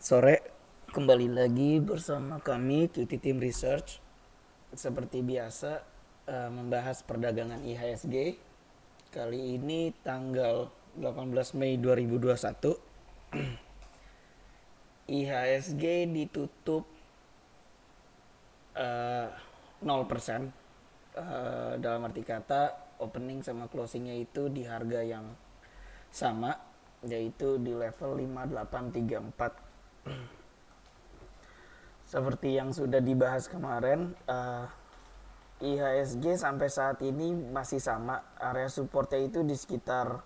Sore kembali lagi bersama kami QT Team Research. Seperti biasa membahas perdagangan IHSG. Kali ini tanggal 18 Mei 2021. IHSG ditutup 0%. Dalam arti kata opening sama closingnya itu di harga yang sama, yaitu di level 5834. Seperti yang sudah dibahas kemarin, IHSG sampai saat ini masih sama. Area supportnya itu di sekitar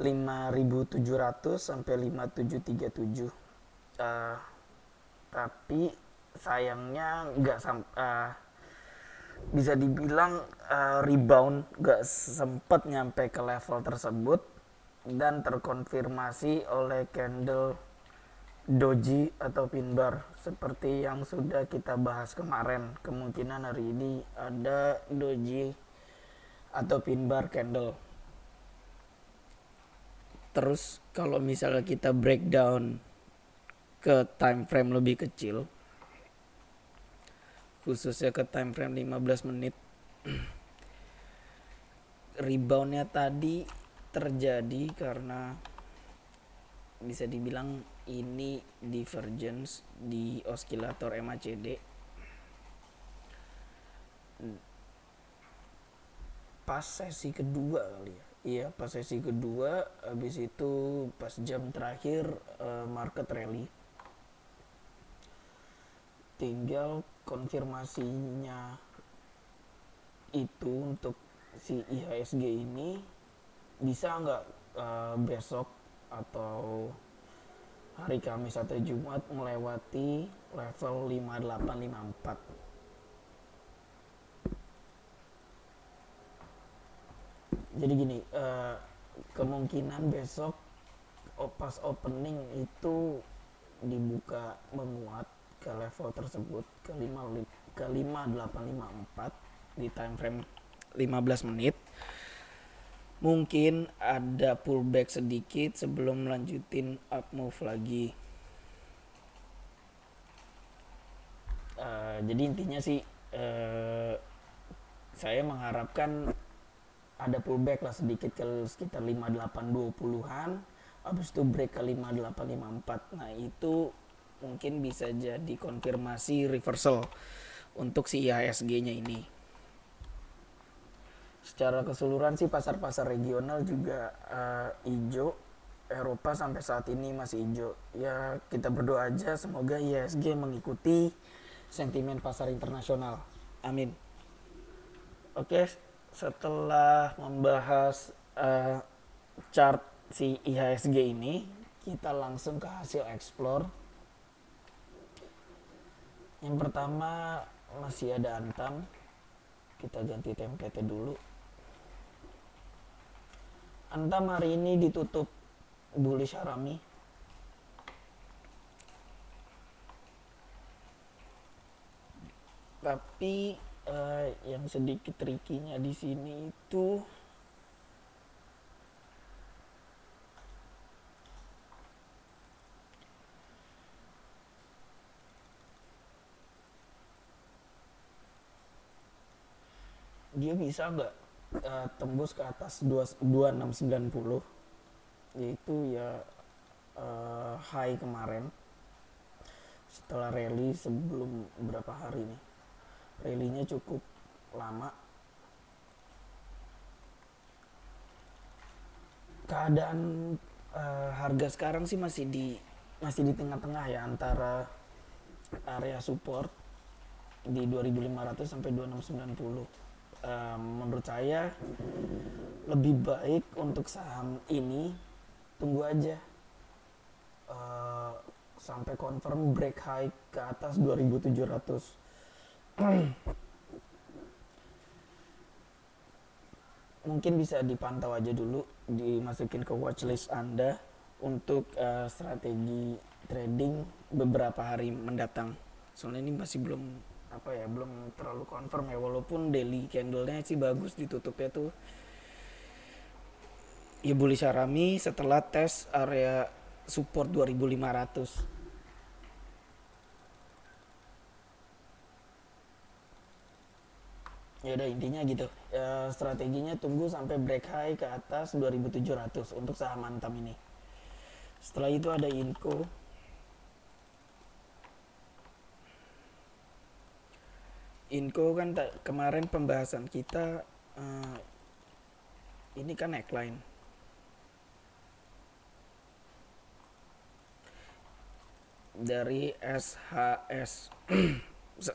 5.700 sampai 5.737. Tapi sayangnya nggak bisa dibilang rebound, nggak sempat nyampe ke level tersebut dan terkonfirmasi oleh candle doji atau pin bar seperti yang sudah kita bahas kemarin. Kemungkinan hari ini ada doji atau pin bar candle. Terus kalau misalnya kita breakdown ke time frame lebih kecil, khususnya ke time frame 15 menit, reboundnya tadi terjadi karena bisa dibilang ini divergence di osilator MACD. Pas sesi kedua kali ya. Iya, pas sesi kedua, habis itu pas jam terakhir market rally. Tinggal konfirmasinya itu untuk si IHSG ini bisa nggak besok atau hari Kamis atau Jumat melewati level 5854. Jadi gini, kemungkinan besok pas opening itu dibuka menguat ke level tersebut ke 5854 di time frame 15 menit. Mungkin ada pullback sedikit sebelum melanjutin up move lagi. Jadi intinya sih saya mengharapkan ada pullback lah sedikit ke sekitar 5820-an, habis itu break ke 5854. Nah itu mungkin bisa jadi konfirmasi reversal untuk si IHSG-nya ini. Secara keseluruhan sih pasar-pasar regional juga hijau. Eropa sampai saat ini masih hijau. Ya kita berdoa aja semoga IHSG mengikuti sentimen pasar internasional. Amin. Oke, setelah membahas chart si IHSG ini, kita langsung ke hasil explore. Yang pertama masih ada Antam. Kita ganti template dulu. Antam hari ini ditutup bullish harami. Tapi yang sedikit tricky-nya di sini itu dia bisa nggak tembus ke atas 2690, yaitu ya high kemarin setelah rally sebelum berapa hari nih. Rally-nya cukup lama. Keadaan harga sekarang sih masih di tengah-tengah ya, antara area support di 2500 sampai 2690. Menurut saya lebih baik untuk saham ini tunggu aja sampai confirm break high ke atas 2700. Mungkin bisa dipantau aja dulu, dimasukin ke watchlist Anda untuk strategi trading beberapa hari mendatang. Soalnya ini masih belum belum terlalu confirm ya, walaupun daily candle-nya sih bagus, ditutupnya tuh ya bullish harami setelah tes area support 2500. Ya udah intinya gitu. Strateginya tunggu sampai break high ke atas 2700 untuk saham Antam ini. Setelah itu ada Inco. Inco kan kemarin pembahasan kita ini kan neckline. Dari SHS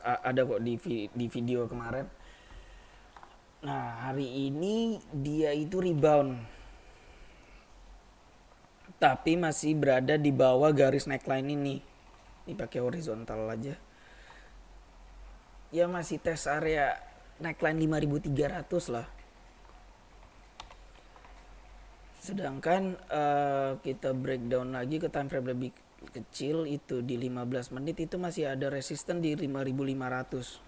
ada kok di video kemarin. Nah, hari ini dia itu rebound. Tapi masih berada di bawah garis neckline ini. Ini pakai horizontal aja. Ya masih tes area neckline 5300 lah. Sedangkan kita breakdown lagi ke time frame lebih kecil itu di 15 menit itu masih ada resisten di 5500.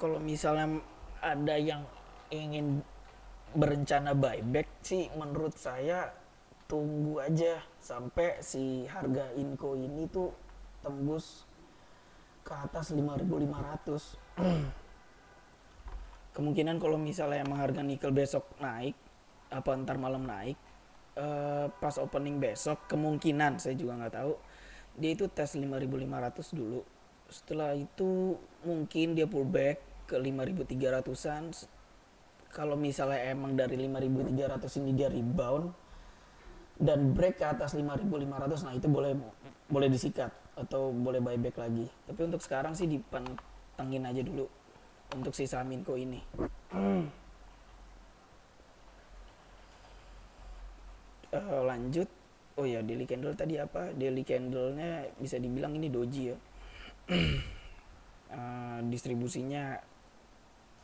Kalau misalnya ada yang ingin berencana buyback sih menurut saya tunggu aja sampai si harga Inco ini tuh tembus ke atas 5500. Kemungkinan kalau misalnya emang harga nikel besok naik apa ntar malam naik, pas opening besok kemungkinan saya juga nggak tahu dia itu tes 5500 dulu. Setelah itu mungkin dia pullback ke 5300-an. Kalau misalnya emang dari 5300 ini dia rebound dan break ke atas 5500, nah itu boleh disikat atau boleh buyback lagi. Tapi untuk sekarang sih dipantengin aja dulu untuk si Saminco ini. Lanjut. Oh ya, daily candle tadi apa? Daily candlenya bisa dibilang ini doji ya. Distribusinya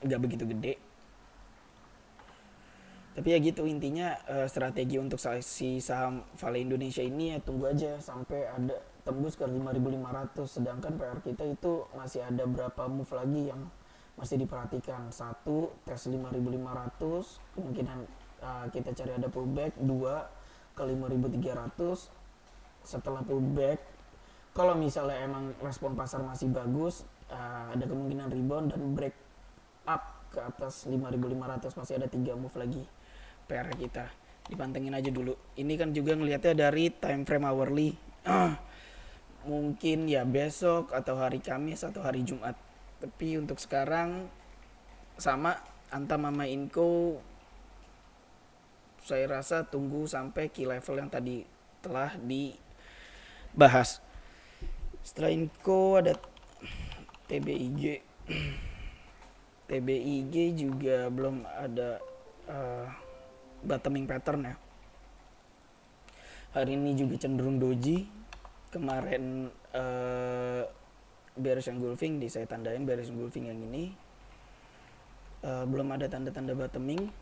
nggak begitu gede. Tapi ya gitu intinya, strategi untuk si saham Vale Indonesia ini ya tunggu aja sampai ada tembus ke 5500. Sedangkan PR kita itu masih ada berapa move lagi yang masih diperhatikan. Satu, tes 5500, kemungkinan kita cari ada pullback. Dua, ke 5300. Setelah pullback, kalau misalnya emang respon pasar masih bagus, ada kemungkinan rebound dan break up ke atas 5500. Masih ada 3 move lagi PR kita, dipantengin aja dulu. Ini kan juga ngelihatnya dari time frame hourly. Mungkin ya besok atau hari Kamis atau hari Jumat. Tapi untuk sekarang sama Antam sama Inco, saya rasa tunggu sampai key level yang tadi telah dibahas. Setelah Inco ada TBIG. TBIG juga belum ada bottoming pattern ya. Hari ini juga cenderung doji. Kemarin bearish engulfing, saya tandain bearish engulfing yang ini. Belum ada tanda-tanda bottoming.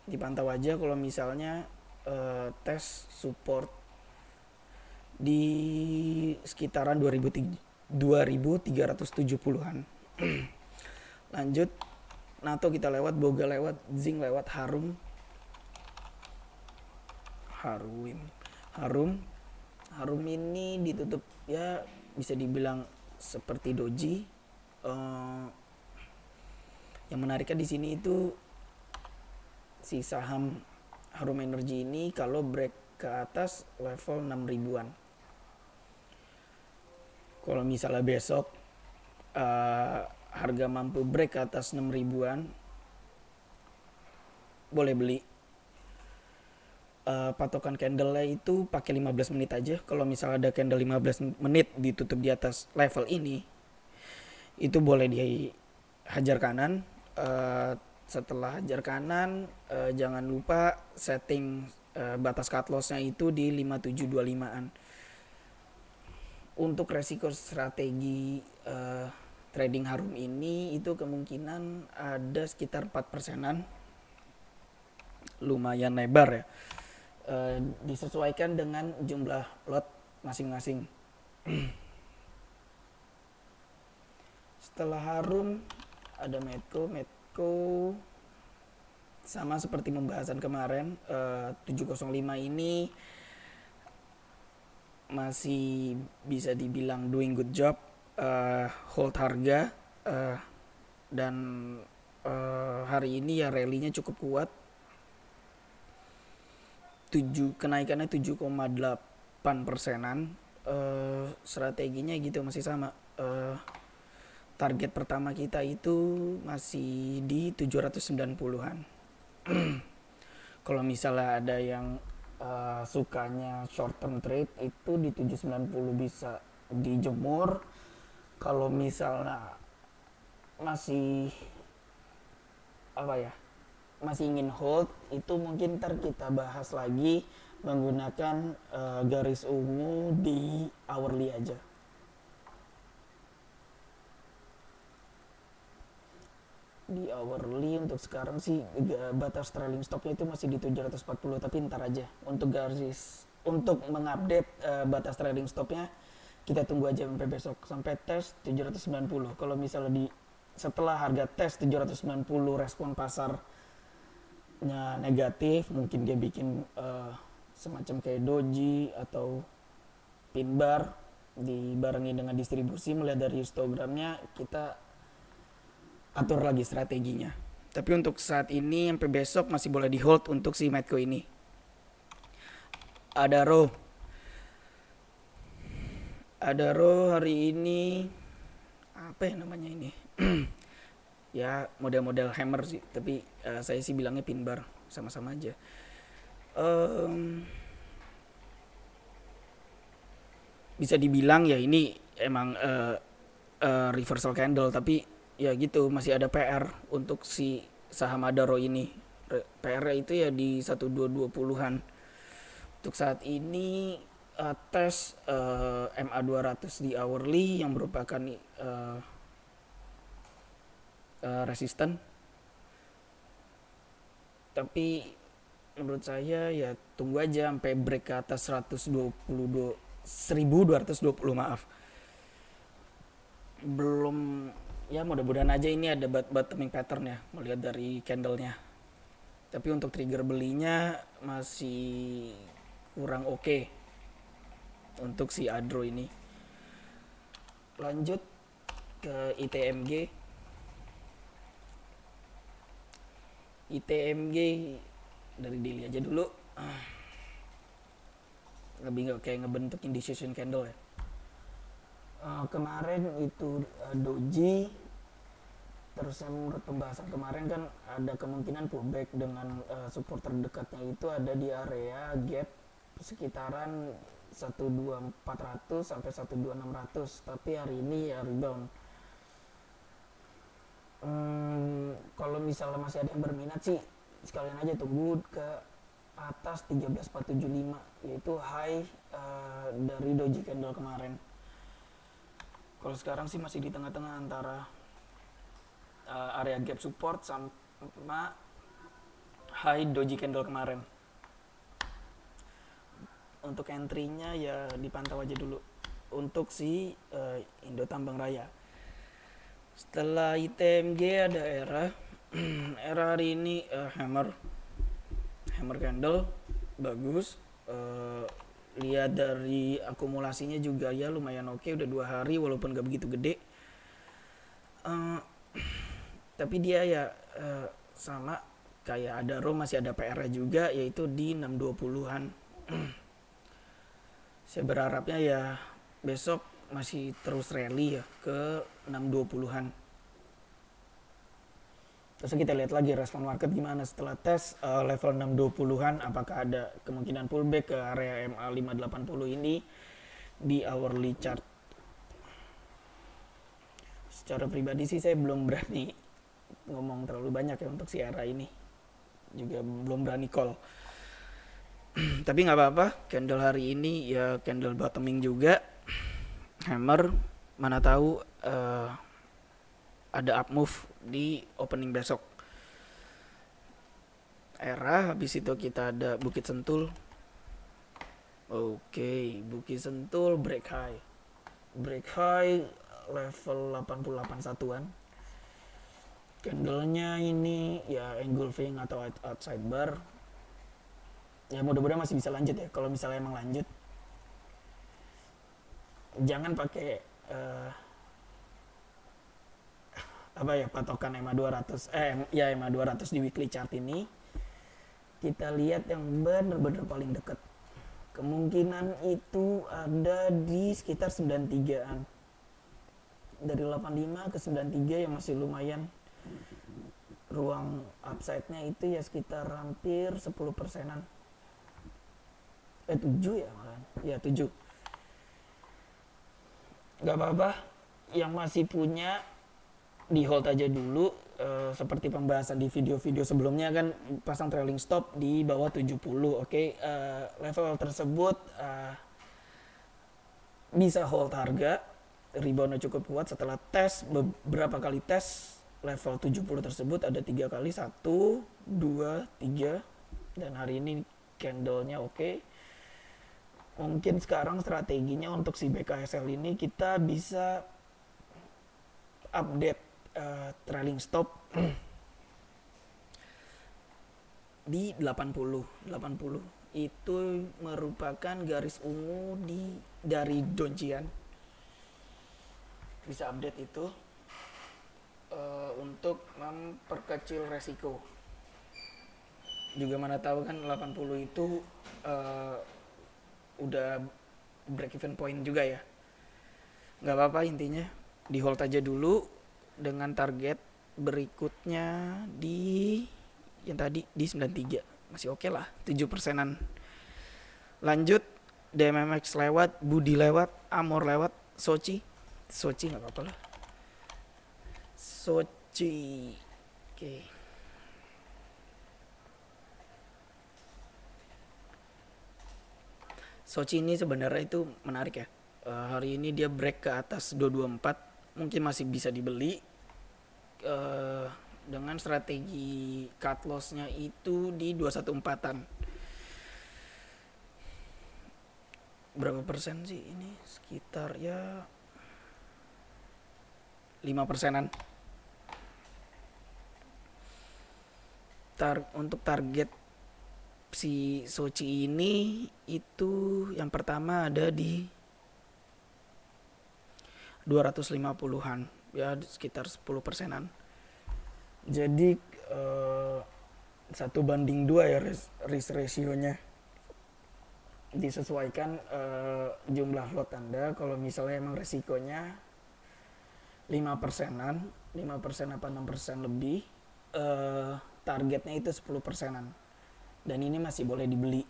Dipantau aja kalau misalnya tes support di sekitaran 2370-an. Lanjut, NATO kita lewat, Boga lewat, Zinc lewat, Harum ini ditutup ya bisa dibilang seperti doji. Yang menariknya di sini itu si saham Harum Energy ini kalau break ke atas level 6.000-an. Kalau misalnya besok harga mampu break ke atas 6.000-an, boleh beli. Patokan candle-nya itu pakai 15 menit aja. Kalau misalnya ada candle 15 menit ditutup di atas level ini, itu boleh dihajar kanan. Setelah hajar kanan, jangan lupa setting batas cut loss-nya itu di 5725-an. Untuk resiko strategi trading Harum ini itu kemungkinan ada sekitar 4%-an. Lumayan lebar ya. Disesuaikan dengan jumlah lot masing-masing. Setelah Harum ada Medco sama seperti pembahasan kemarin. 705 ini masih bisa dibilang doing good job, hold harga, dan hari ini ya rally-nya cukup kuat. Kenaikannya 7,8%. Strateginya gitu masih sama. Target pertama kita itu masih di 790-an. Kalau misalnya ada yang sukanya short term trade, itu di 790 bisa dijemur. Kalau misalnya masih masih ingin hold, itu mungkin ntar kita bahas lagi menggunakan garis ungu di hourly aja. Di hourly untuk sekarang sih batas trailing stopnya itu masih di 740, tapi ntar aja untuk mengupdate batas trailing stopnya kita tunggu aja sampai besok, sampai tes 790. Kalau misalnya setelah harga tes 790 respon pasarnya negatif, mungkin dia bikin semacam kayak doji atau pin bar dibarengi dengan distribusi. Melihat dari histogramnya kita atur lagi strateginya. Tapi untuk saat ini sampai besok masih boleh di hold untuk si Medco ini. Adaro hari ini apa ya namanya ini? Ya model-model hammer sih, tapi saya sih bilangnya pin bar, sama-sama aja. Bisa dibilang ya ini emang reversal candle, tapi ya gitu masih ada PR untuk si saham Adaro ini. PR-nya itu ya di 1220-an. Untuk saat ini tes MA200 di hourly yang merupakan resisten. Tapi menurut saya ya tunggu aja sampai break ke atas 1220 maaf. Belum, ya mudah-mudahan aja ini ada bottoming pattern ya melihat dari candlenya. Tapi untuk trigger belinya masih kurang oke untuk si Adro ini. Lanjut ke ITMG. Dari daily aja dulu. Lebih kayak ngebentuk indecision candle ya. Kemarin itu doji, terus yang menurut pembahasan kemarin kan ada kemungkinan pullback dengan support terdekatnya itu ada di area gap sekitaran 12400 sampai 12600, tapi hari ini ya rebound. Kalau misalnya masih ada yang berminat sih sekalian aja tunggu ke atas 13475, yaitu high dari doji candle kemarin. Kalau sekarang sih masih di tengah-tengah antara area gap support sama high doji candle kemarin. Untuk entry-nya ya dipantau aja dulu untuk si Indo Tambang Raya. Setelah ITMG ada era hari ini hammer candle bagus. Lihat dari akumulasinya juga ya lumayan oke, udah 2 hari walaupun gak begitu gede. Tapi dia ya sama kayak Adaro masih ada PR juga, yaitu di 620-an. Saya berharapnya ya besok masih terus rally ya ke 620-an. Terus kita lihat lagi respon market gimana setelah tes level 620-an, apakah ada kemungkinan pullback ke area MA 580 ini di hourly chart. Secara pribadi sih saya belum berani ngomong terlalu banyak ya untuk si era ini, juga belum berani call. Tapi nggak apa-apa, candle hari ini ya candle bottoming juga, hammer, mana tahu ada up move di opening besok. Era habis itu kita ada Bukit Sentul. Oke, Bukit Sentul break high level 88 satuan. Candlenya ini ya engulfing atau outside bar. Ya mudah-mudahan masih bisa lanjut ya. Kalau misalnya emang lanjut, jangan pakai patokan EMA 200 EMA 200 di weekly chart ini. Kita lihat yang benar-benar paling dekat. Kemungkinan itu ada di sekitar 93-an. Dari 85 ke 93 yang masih lumayan. Ruang upside-nya itu ya sekitar hampir 10%-an. 7 ya malah. Ya 7. Gak apa-apa. Yang masih punya di hold aja dulu. Seperti pembahasan di video-video sebelumnya kan, pasang trailing stop di bawah 70. Oke. Level tersebut bisa hold harga, reboundnya cukup kuat setelah tes beberapa kali tes level 70 tersebut. Ada 3 kali, 1, 2, 3, dan hari ini candlenya oke. Mungkin sekarang strateginya untuk si BKSL ini kita bisa update trailing stop di 80 itu merupakan garis ungu dari Donjian. Bisa update itu untuk memperkecil resiko. Juga mana tahu kan 80 itu udah break even point juga ya. Nggak apa-apa, intinya di hold aja dulu dengan target berikutnya di yang tadi di 93. Masih oke lah, 7%-an. Lanjut, DMMX lewat, Budi lewat, Amor lewat, Sochi nggak apa-apa lah. Sochi. Oke. Sochi ini sebenarnya itu menarik ya. Hari ini dia break ke atas 224, mungkin masih bisa dibeli dengan strategi cut loss-nya itu di 214-an. Berapa persen sih ini? Sekitar ya 5%-an. Untuk target si Sochi ini itu yang pertama ada di 250-an, ya sekitar 10%-an. Jadi 1/2 ya risk ratio-nya. Disesuaikan jumlah lot Anda. Kalau misalnya emang resikonya 5%-an, 5% apa 6% lebih, targetnya itu 10%-an. Dan ini masih boleh dibeli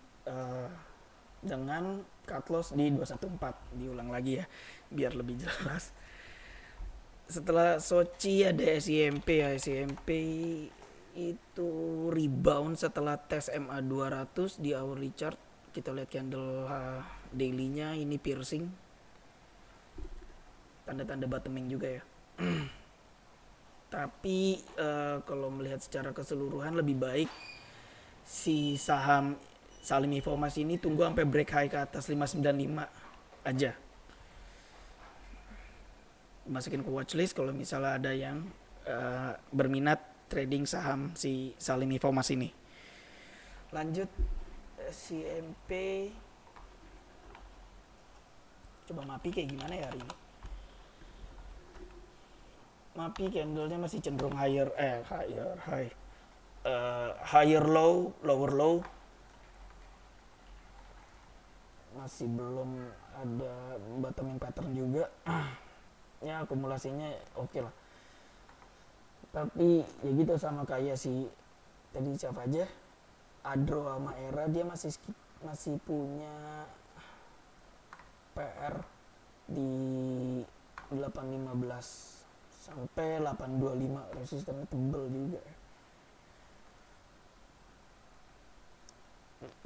dengan cut loss di 214. Diulang lagi ya biar lebih jelas. Setelah Sochi ada SIMP ya. SIMP itu rebound setelah tes MA 200 di hourly chart. Kita lihat candle daily-nya, ini piercing, tanda-tanda bottoming juga ya. Tapi kalau melihat secara keseluruhan lebih baik si saham Salim Informasi ini tunggu sampai break high ke atas 595 aja. Masukin ke watchlist kalau misalnya ada yang berminat trading saham si Salim Informasi ini. Lanjut CMP. Coba MAPI kayak gimana ya hari ini. MAPI candlenya masih cenderung higher low, lower low. Masih belum ada bottoming pattern juga. Ya akumulasinya oke lah. Tapi ya gitu, sama kayak si tadi siapa aja, Adro sama Era, dia masih punya PR di 815 sampai 825, resistennya tebel juga.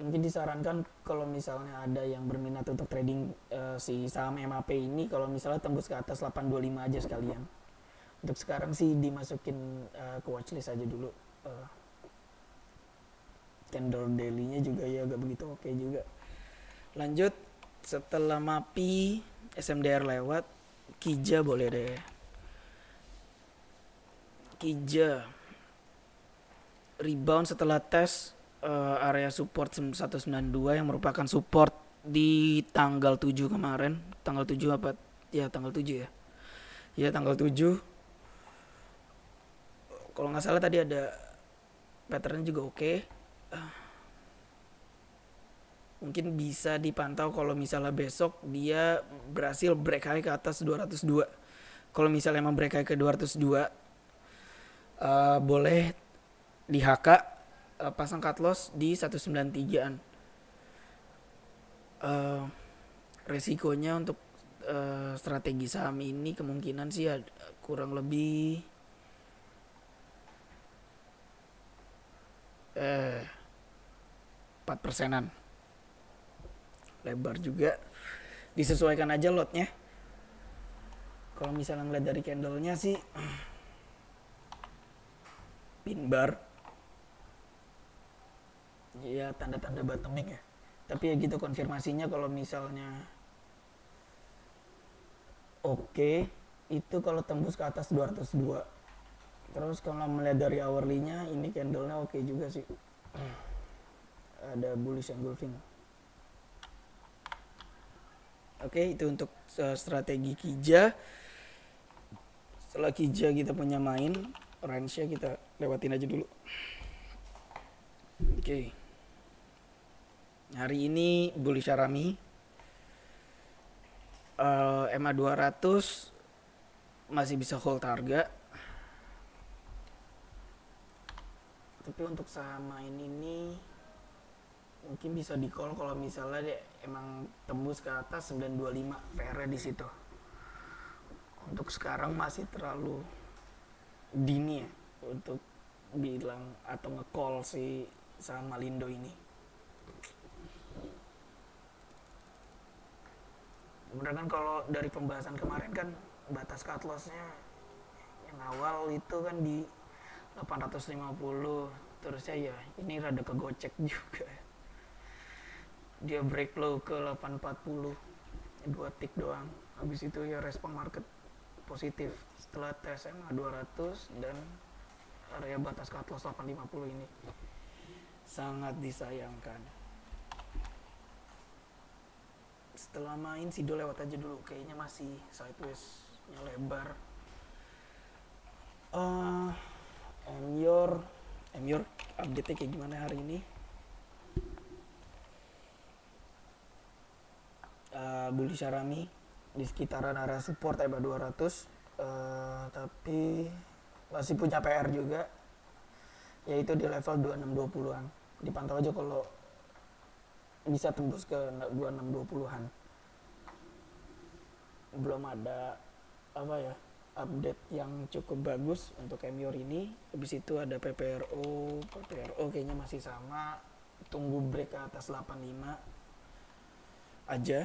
Mungkin disarankan kalau misalnya ada yang berminat untuk trading si saham MAP ini, kalau misalnya tembus ke atas 825 aja sekalian. Untuk sekarang sih dimasukin ke watchlist aja dulu. Candle daily-nya juga ya agak begitu oke juga. Lanjut, setelah MAPI, SMDR lewat, Kija boleh deh. Kija rebound setelah tes area support 192 yang merupakan support di tanggal 7 kemarin, tanggal 7 apa? Ya tanggal 7 ya. Ya tanggal 7. Kalau nggak salah tadi ada pattern juga oke. Mungkin bisa dipantau kalau misalnya besok dia berhasil break high ke atas 202. Kalau misalnya emang break high ke 202, boleh di HK pasang cut loss di 193-an. Resikonya untuk strategi saham ini kemungkinan sih kurang lebih 4%-an. Lebar juga, disesuaikan aja lotnya. Kalau misalnya ngeliat dari candlenya sih pin bar, ya tanda-tanda bottoming ya. Tapi ya gitu konfirmasinya kalau misalnya oke, itu kalau tembus ke atas 202. Terus kalau melihat dari hourly-nya ini candlenya oke juga sih. Ada bullish engulfing. Oke, itu untuk strategi Kija. Setelah Kija kita punya main, range-nya kita lewatin aja dulu. Oke. Hari ini bullish Arami. MA 200 masih bisa hold harga. Tapi untuk saham main ini mungkin bisa di call kalau misalnya dia emang tembus ke atas 925 PR di situ. Untuk sekarang masih terlalu dini ya untuk bilang atau nge-call si saham Malindo ini. Kemudian kan kalau dari pembahasan kemarin kan batas cut loss-nya yang awal itu kan di 850, terusnya ya ini rada kegocek juga. Dia break low ke 840, 2 tick doang. Habis itu ya respon market positif setelah tes MA 200 dan area batas cut loss 850 ini. Sangat disayangkan. Setelah main Sido lewat aja dulu, kayaknya masih sideways-nya lebar. Emyor update-nya kayak gimana hari ini? Bullish Arami di sekitaran area support MA 200, tapi masih punya PR juga, yaitu di level 2620-an. Dipantau aja kalau bisa tembus ke 2620-an. Belum ada update yang cukup bagus untuk Emyor ini. Habis itu ada PPRO kayaknya masih sama, tunggu break ke atas 85 aja.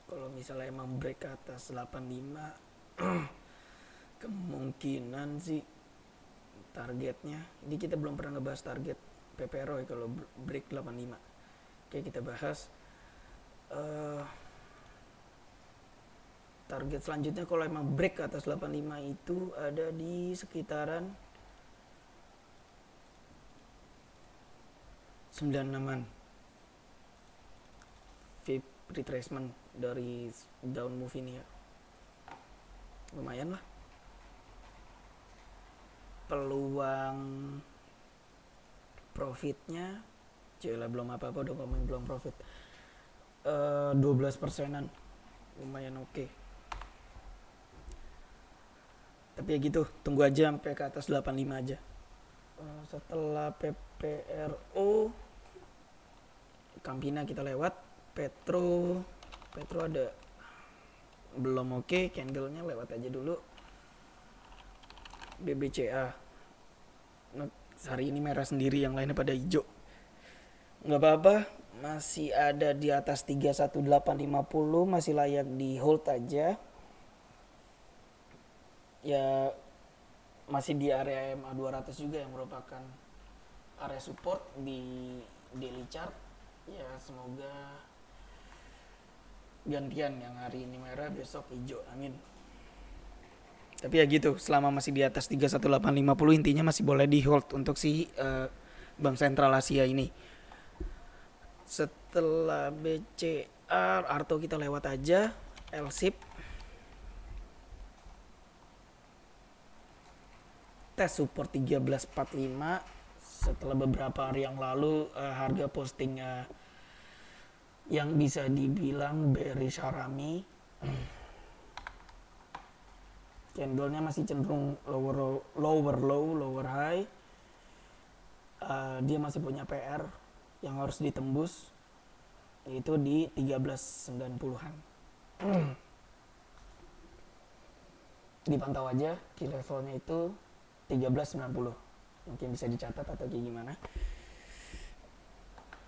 Kalau misalnya emang break ke atas 85 kemungkinan sih targetnya, ini kita belum pernah ngebahas target PPRO ya kalau break 85. Oke, kita bahas target selanjutnya kalau emang break ke atas 85 itu ada di sekitaran 96-an. VIP retracement dari down move ini ya. Lumayan lah. Peluang profitnya jelah belum apa-apa udah ngomongin belum profit. 12%-an. Lumayan oke. Tapi ya gitu, tunggu aja sampai ke atas 85 aja. Setelah PPRO Campina kita lewat, Petro ada belum oke, candlenya lewat aja dulu. BBCA hari ini merah sendiri, yang lainnya pada hijau. Nggak apa-apa, masih ada di atas 31850, masih layak di hold aja. Ya masih di area MA 200 juga yang merupakan area support di daily chart. Ya semoga gantian yang hari ini merah besok hijau, amin. Tapi ya gitu, selama masih di atas 31850 intinya masih boleh di hold untuk si Bank Sentral Asia ini. Setelah BCR, Arto kita lewat aja. LSIP tes support 1345 setelah beberapa hari yang lalu harga posting yang bisa dibilang bearish harami. Candlenya masih cenderung lower low, lower high. Dia masih punya PR yang harus ditembus, yaitu di 1390-an. Dipantau aja di levelnya itu 1390. Mungkin bisa dicatat atau kayak gimana.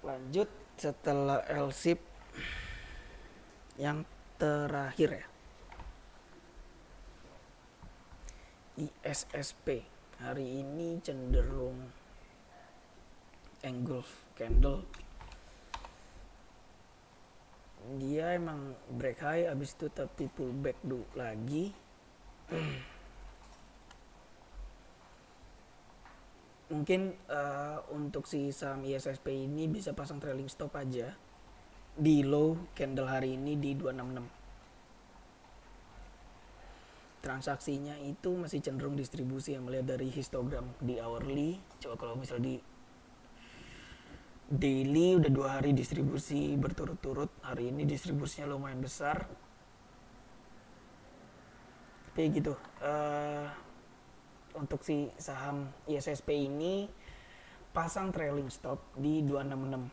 Lanjut setelah LSIP yang terakhir ya, ISSP hari ini cenderung engulf candle. Dia emang break high, abis itu tapi pullback dulu lagi. Mungkin untuk si saham ISSP ini bisa pasang trailing stop aja di low candle hari ini di 266. Transaksinya itu masih cenderung distribusi ya, melihat dari histogram di hourly. Coba kalau misal di daily udah 2 hari distribusi berturut-turut, hari ini distribusinya lumayan besar. Kayak gitu. Untuk si saham ISSP ini pasang trailing stop di 266,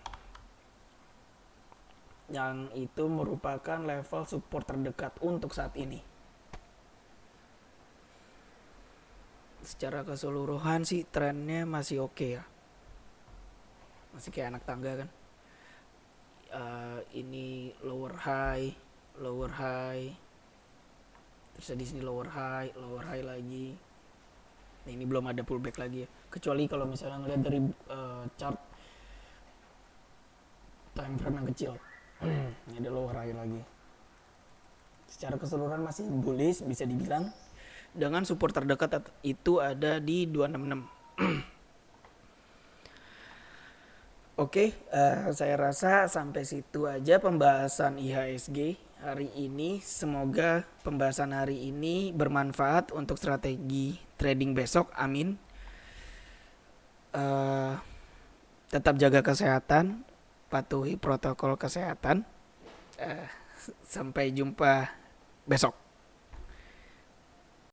yang itu merupakan level support terdekat untuk saat ini. Secara keseluruhan sih trennya masih oke ya, masih kayak anak tangga kan. Ini lower high, terus di sini lower high lagi. Nah, ini belum ada pullback lagi ya, kecuali kalau misalnya ngeliat dari chart time frame yang kecil. Ini ada lower high lagi. Secara keseluruhan masih bullish bisa dibilang, dengan support terdekat itu ada di 266. Oke, saya rasa sampai situ aja pembahasan IHSG hari ini. Semoga pembahasan hari ini bermanfaat untuk strategi trading besok. Amin. Tetap jaga kesehatan, patuhi protokol kesehatan. Sampai jumpa besok.